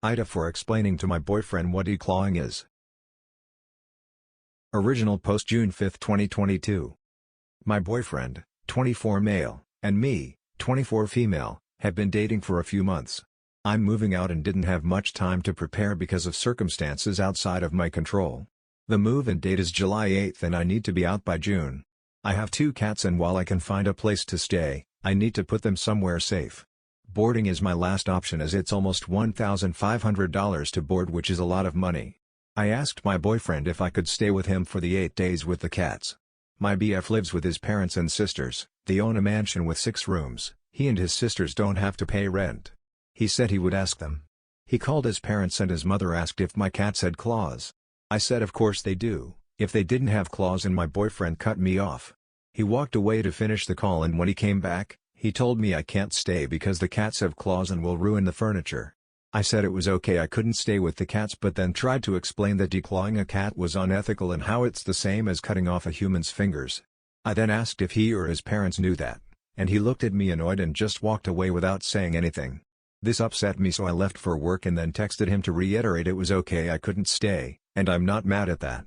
Ida for explaining to my boyfriend what declawing is. Original post June 5, 2022. My boyfriend, 24 male, and me, 24 female, have been dating for a few months. I'm moving out and didn't have much time to prepare because of circumstances outside of my control. The move-in date is July 8 and I need to be out by June. I have 2 cats and while I can find a place to stay, I need to put them somewhere safe. Boarding is my last option as it's almost $1,500 to board, which is a lot of money. I asked my boyfriend if I could stay with him for the 8 days with the cats. My BF lives with his parents and sisters. They own a mansion with 6 rooms. He and his sisters don't have to pay rent. He said he would ask them. He called his parents and his mother asked if my cats had claws. I said of course they do, if they didn't have claws, and my boyfriend cut me off. He walked away to finish the call and when he came back, he told me I can't stay because the cats have claws and will ruin the furniture. I said it was okay I couldn't stay with the cats, but then tried to explain that declawing a cat was unethical and how it's the same as cutting off a human's fingers. I then asked if he or his parents knew that, and he looked at me annoyed and just walked away without saying anything. This upset me, so I left for work and then texted him to reiterate it was okay I couldn't stay, and I'm not mad at that.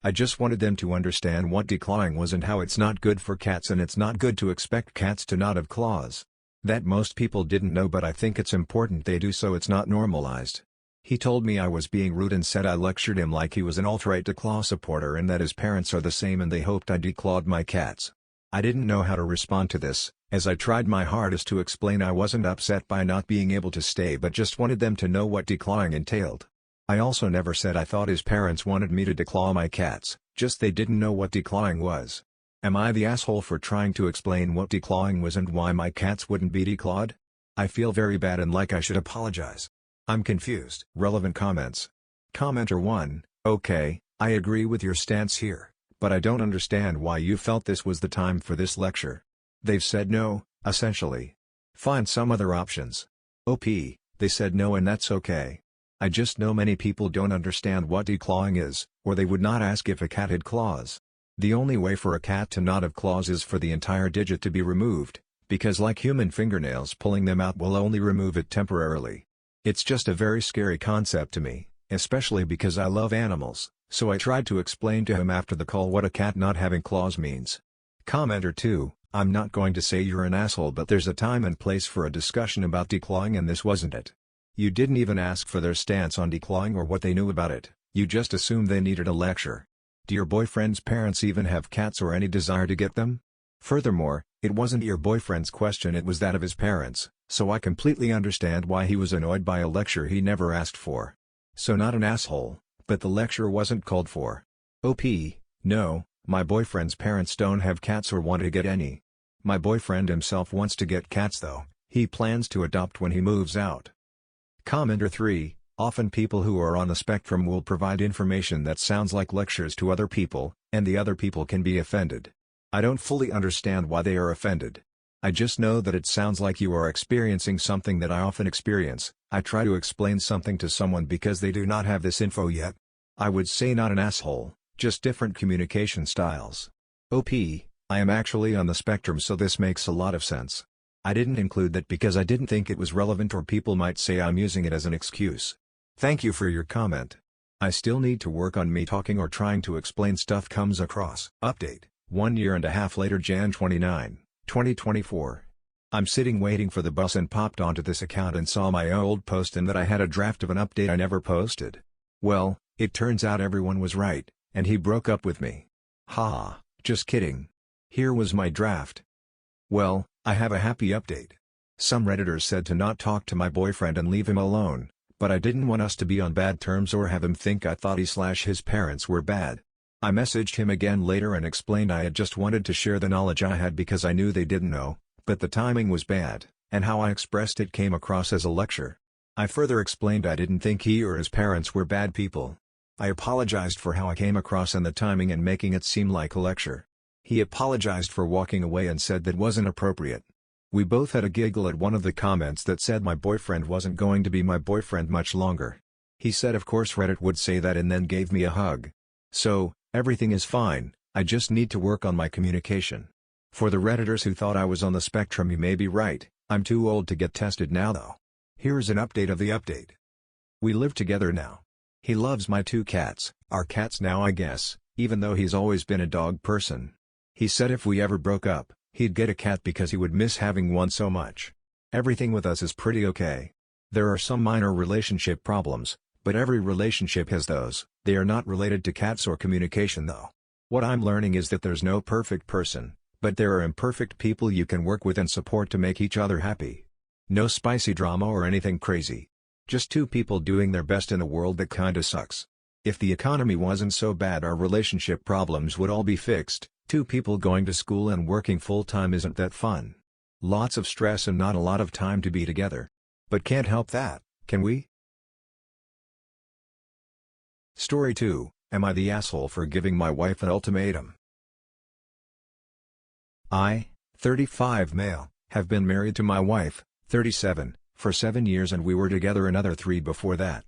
I just wanted them to understand what declawing was and how it's not good for cats, and it's not good to expect cats to not have claws. That most people didn't know, but I think it's important they do so it's not normalized. He told me I was being rude and said I lectured him like he was an alt-right declaw supporter and that his parents are the same and they hoped I declawed my cats. I didn't know how to respond to this, as I tried my hardest to explain I wasn't upset by not being able to stay but just wanted them to know what declawing entailed. I also never said I thought his parents wanted me to declaw my cats, just they didn't know what declawing was. Am I the asshole for trying to explain what declawing was and why my cats wouldn't be declawed? I feel very bad and like I should apologize. I'm confused. Relevant comments. Commenter 1, okay, I agree with your stance here, but I don't understand why you felt this was the time for this lecture. They've said no, essentially. Find some other options. OP, they said no and that's okay. I just know many people don't understand what declawing is, or they would not ask if a cat had claws. The only way for a cat to not have claws is for the entire digit to be removed, because like human fingernails, pulling them out will only remove it temporarily. It's just a very scary concept to me, especially because I love animals, so I tried to explain to him after the call what a cat not having claws means. Commenter 2, I'm not going to say you're an asshole, but there's a time and place for a discussion about declawing and this wasn't it. You didn't even ask for their stance on declawing or what they knew about it, you just assumed they needed a lecture. Do your boyfriend's parents even have cats or any desire to get them? Furthermore, it wasn't your boyfriend's question, it was that of his parents, so I completely understand why he was annoyed by a lecture he never asked for. So not an asshole, but the lecture wasn't called for. OP, no, my boyfriend's parents don't have cats or want to get any. My boyfriend himself wants to get cats though, he plans to adopt when he moves out. Commenter 3, often people who are on the spectrum will provide information that sounds like lectures to other people, and the other people can be offended. I don't fully understand why they are offended. I just know that it sounds like you are experiencing something that I often experience. I try to explain something to someone because they do not have this info yet. I would say not an asshole, just different communication styles. OP, I am actually on the spectrum, so this makes a lot of sense. I didn't include that because I didn't think it was relevant or people might say I'm using it as an excuse. Thank you for your comment. I still need to work on me talking or trying to explain stuff comes across. Update, 1.5 years later, Jan 29, 2024. I'm sitting waiting for the bus and popped onto this account and saw my old post and that I had a draft of an update I never posted. Well, it turns out everyone was right, and he broke up with me. Haha, just kidding. Here was my draft. Well, I have a happy update. Some Redditors said to not talk to my boyfriend and leave him alone, but I didn't want us to be on bad terms or have him think I thought his parents were bad. I messaged him again later and explained I had just wanted to share the knowledge I had because I knew they didn't know, but the timing was bad, and how I expressed it came across as a lecture. I further explained I didn't think he or his parents were bad people. I apologized for how I came across and the timing and making it seem like a lecture. He apologized for walking away and said that wasn't appropriate. We both had a giggle at one of the comments that said my boyfriend wasn't going to be my boyfriend much longer. He said of course Reddit would say that and then gave me a hug. So, everything is fine, I just need to work on my communication. For the Redditors who thought I was on the spectrum, you may be right, I'm too old to get tested now though. Here's an update of the update. We live together now. He loves my 2 cats, our cats now I guess, even though he's always been a dog person. He said if we ever broke up, he'd get a cat because he would miss having one so much. Everything with us is pretty okay. There are some minor relationship problems, but every relationship has those. They are not related to cats or communication though. What I'm learning is that there's no perfect person, but there are imperfect people you can work with and support to make each other happy. No spicy drama or anything crazy. Just 2 people doing their best in a world that kinda sucks. If the economy wasn't so bad, our relationship problems would all be fixed. 2 people going to school and working full-time isn't that fun. Lots of stress and not a lot of time to be together. But can't help that, can we? Story 2, am I the asshole for giving my wife an ultimatum? I, 35 male, have been married to my wife, 37, for 7 years and we were together another 3 before that.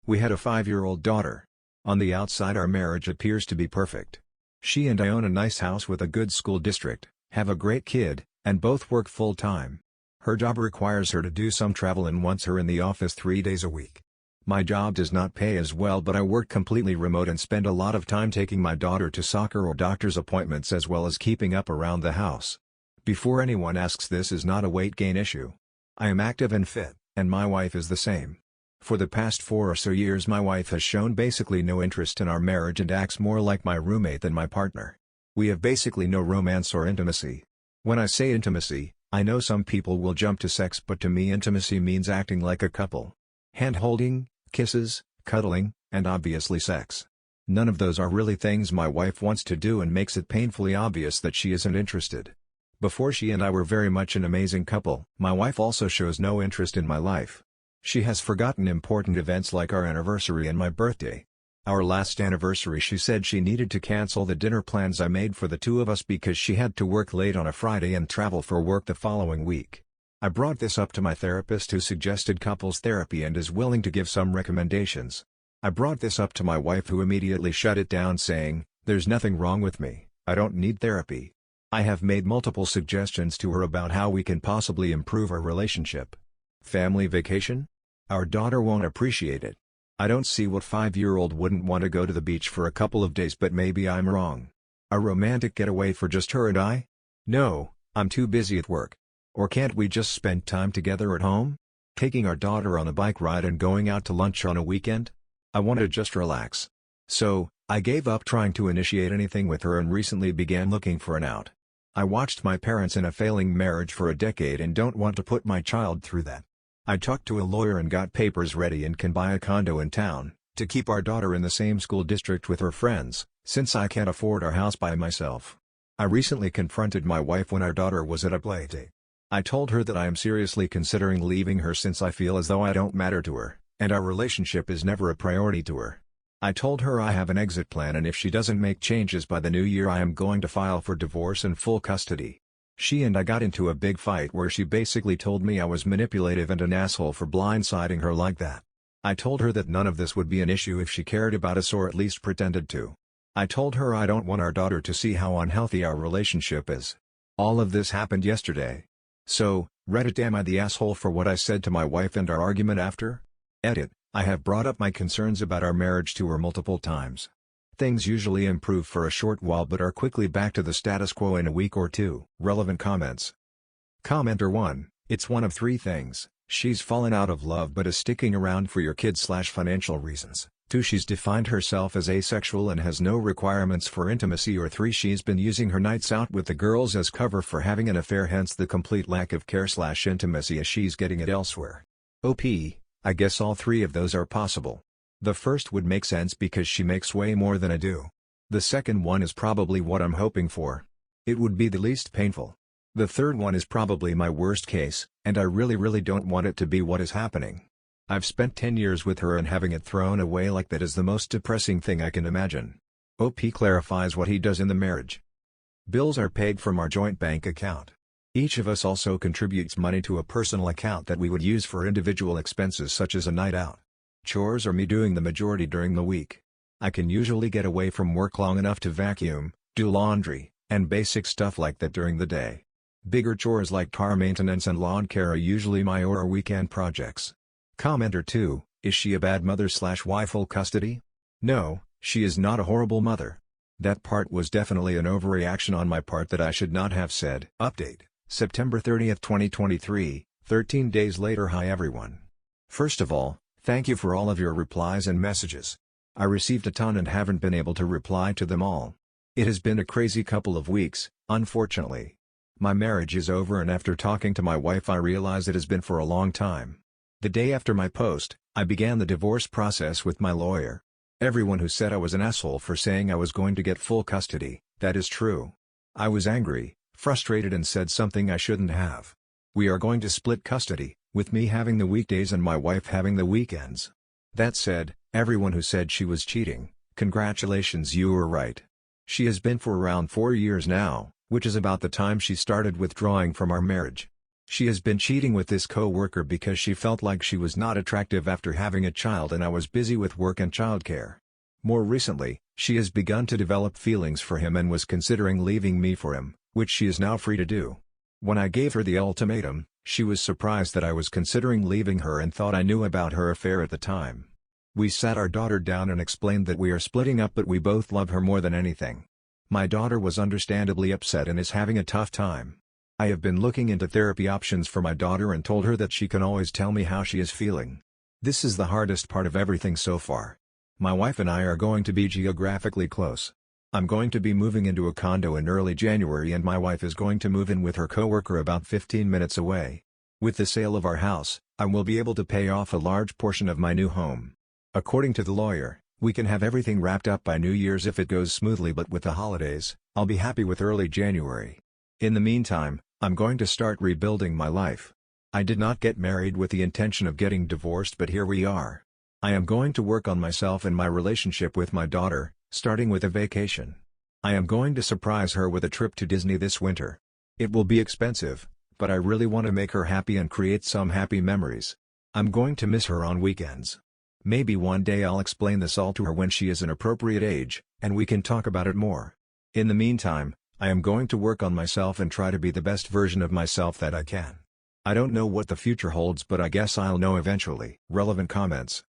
We had a 5-year-old daughter. On the outside our marriage appears to be perfect. She and I own a nice house with a good school district, have a great kid, and both work full-time. Her job requires her to do some travel and wants her in the office 3 days a week. My job does not pay as well, but I work completely remote and spend a lot of time taking my daughter to soccer or doctor's appointments as well as keeping up around the house. Before anyone asks, this is not a weight gain issue. I am active and fit, and my wife is the same. For the past 4 or so years my wife has shown basically no interest in our marriage and acts more like my roommate than my partner. We have basically no romance or intimacy. When I say intimacy, I know some people will jump to sex, but to me intimacy means acting like a couple. Hand-holding, kisses, cuddling, and obviously sex. None of those are really things my wife wants to do and makes it painfully obvious that she isn't interested. Before she and I were very much an amazing couple, my wife also shows no interest in my life. She has forgotten important events like our anniversary and my birthday. Our last anniversary she said she needed to cancel the dinner plans I made for the 2 of us because she had to work late on a Friday and travel for work the following week. I brought this up to my therapist who suggested couples therapy and is willing to give some recommendations. I brought this up to my wife who immediately shut it down saying, "There's nothing wrong with me, I don't need therapy." I have made multiple suggestions to her about how we can possibly improve our relationship. Family vacation? Our daughter won't appreciate it. I don't see what 5-year-old wouldn't want to go to the beach for a couple of days, but maybe I'm wrong. A romantic getaway for just her and I? No, I'm too busy at work. Or can't we just spend time together at home? Taking our daughter on a bike ride and going out to lunch on a weekend? I want to just relax. So, I gave up trying to initiate anything with her and recently began looking for an out. I watched my parents in a failing marriage for a decade and don't want to put my child through that. I talked to a lawyer and got papers ready and can buy a condo in town, to keep our daughter in the same school district with her friends, since I can't afford our house by myself. I recently confronted my wife when our daughter was at a play date. I told her that I am seriously considering leaving her since I feel as though I don't matter to her, and our relationship is never a priority to her. I told her I have an exit plan and if she doesn't make changes by the new year I am going to file for divorce and full custody. She and I got into a big fight where she basically told me I was manipulative and an asshole for blindsiding her like that. I told her that none of this would be an issue if she cared about us or at least pretended to. I told her I don't want our daughter to see how unhealthy our relationship is. All of this happened yesterday. So, Reddit, am I the asshole for what I said to my wife and our argument after? Edit, I have brought up my concerns about our marriage to her multiple times. Things usually improve for a short while but are quickly back to the status quo in a week or 2. Relevant comments. Commenter 1, it's one of 3 things. She's fallen out of love but is sticking around for your kids/financial reasons. 2, she's defined herself as asexual and has no requirements for intimacy. Or 3, she's been using her nights out with the girls as cover for having an affair, hence the complete lack of care/intimacy as she's getting it elsewhere. OP, I guess all 3 of those are possible. The first would make sense because she makes way more than I do. The second one is probably what I'm hoping for. It would be the least painful. The third one is probably my worst case, and I really don't want it to be what is happening. I've spent 10 years with her and having it thrown away like that is the most depressing thing I can imagine. OP clarifies what he does in the marriage. Bills are paid from our joint bank account. Each of us also contributes money to a personal account that we would use for individual expenses such as a night out. Chores are me doing the majority during the week. I can usually get away from work long enough to vacuum, do laundry, and basic stuff like that during the day. Bigger chores like car maintenance and lawn care are usually my or weekend projects. Commenter 2, Is she a bad mother/wife? Full custody? No, she is not a horrible mother. That part was definitely an overreaction on my part that I should not have said. Update, September 30th 2023, 13 days later. Hi everyone. First of all, thank you for all of your replies and messages. I received a ton and haven't been able to reply to them all. It has been a crazy couple of weeks, unfortunately. My marriage is over, and after talking to my wife I realize it has been for a long time. The day after my post, I began the divorce process with my lawyer. Everyone who said I was an asshole for saying I was going to get full custody, that is true. I was angry, frustrated, and said something I shouldn't have. We are going to split custody, with me having the weekdays and my wife having the weekends. That said, everyone who said she was cheating, congratulations, you were right. She has been for around 4 years now, which is about the time she started withdrawing from our marriage. She has been cheating with this co-worker because she felt like she was not attractive after having a child and I was busy with work and childcare. More recently, she has begun to develop feelings for him and was considering leaving me for him, which she is now free to do. When I gave her the ultimatum, she was surprised that I was considering leaving her and thought I knew about her affair at the time. We sat our daughter down and explained that we are splitting up, but we both love her more than anything. My daughter was understandably upset and is having a tough time. I have been looking into therapy options for my daughter and told her that she can always tell me how she is feeling. This is the hardest part of everything so far. My wife and I are going to be geographically close. I'm going to be moving into a condo in early January and my wife is going to move in with her coworker about 15 minutes away. With the sale of our house, I will be able to pay off a large portion of my new home. According to the lawyer, we can have everything wrapped up by New Year's if it goes smoothly, but with the holidays, I'll be happy with early January. In the meantime, I'm going to start rebuilding my life. I did not get married with the intention of getting divorced, but here we are. I am going to work on myself and my relationship with my daughter, starting with a vacation. I am going to surprise her with a trip to Disney this winter. It will be expensive, but I really want to make her happy and create some happy memories. I'm going to miss her on weekends. Maybe one day I'll explain this all to her when she is an appropriate age, and we can talk about it more. In the meantime, I am going to work on myself and try to be the best version of myself that I can. I don't know what the future holds, but I guess I'll know eventually. Relevant comments.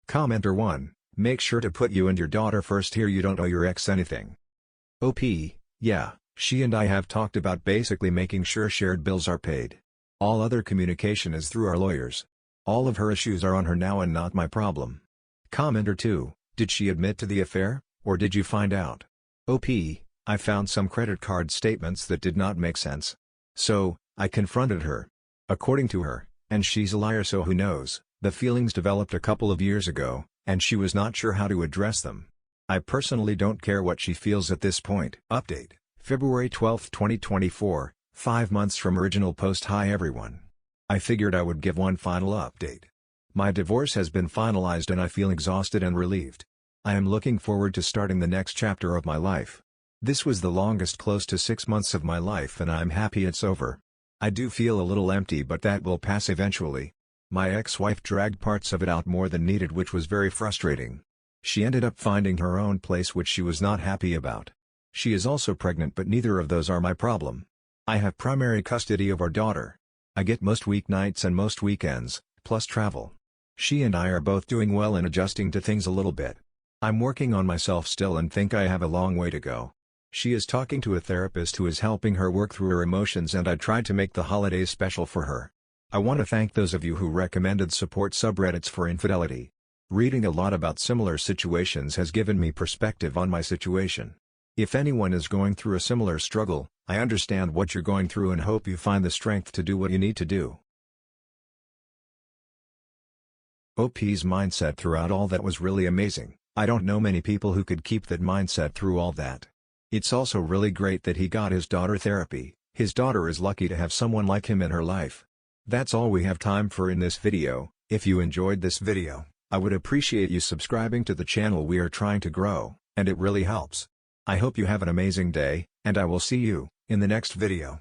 Commenter 1, make sure to put you and your daughter first here. You don't owe your ex anything. OP, yeah, she and I have talked about basically making sure shared bills are paid. All other communication is through our lawyers. All of her issues are on her now and not my problem. Commenter 2, did she admit to the affair, or did you find out? OP, I found some credit card statements that did not make sense. So, I confronted her. According to her, and she's a liar so who knows, the feelings developed a couple of years ago, and she was not sure how to address them. I personally don't care what she feels at this point. Update, February 12, 2024, 5 months from original post. Hi everyone. I figured I would give one final update. My divorce has been finalized and I feel exhausted and relieved. I am looking forward to starting the next chapter of my life. This was the longest close to 6 months of my life and I'm happy it's over. I do feel a little empty, but that will pass eventually. My ex-wife dragged parts of it out more than needed, which was very frustrating. She ended up finding her own place, which she was not happy about. She is also pregnant, but neither of those are my problem. I have primary custody of our daughter. I get most weeknights and most weekends, plus travel. She and I are both doing well and adjusting to things a little bit. I'm working on myself still and think I have a long way to go. She is talking to a therapist who is helping her work through her emotions, and I tried to make the holidays special for her. I want to thank those of you who recommended support subreddits for infidelity. Reading a lot about similar situations has given me perspective on my situation. If anyone is going through a similar struggle, I understand what you're going through and hope you find the strength to do what you need to do. OP's mindset throughout all that was really amazing. I don't know many people who could keep that mindset through all that. It's also really great that he got his daughter therapy. His daughter is lucky to have someone like him in her life. That's all we have time for in this video. If you enjoyed this video, I would appreciate you subscribing to the channel. We are trying to grow, and it really helps. I hope you have an amazing day, and I will see you in the next video.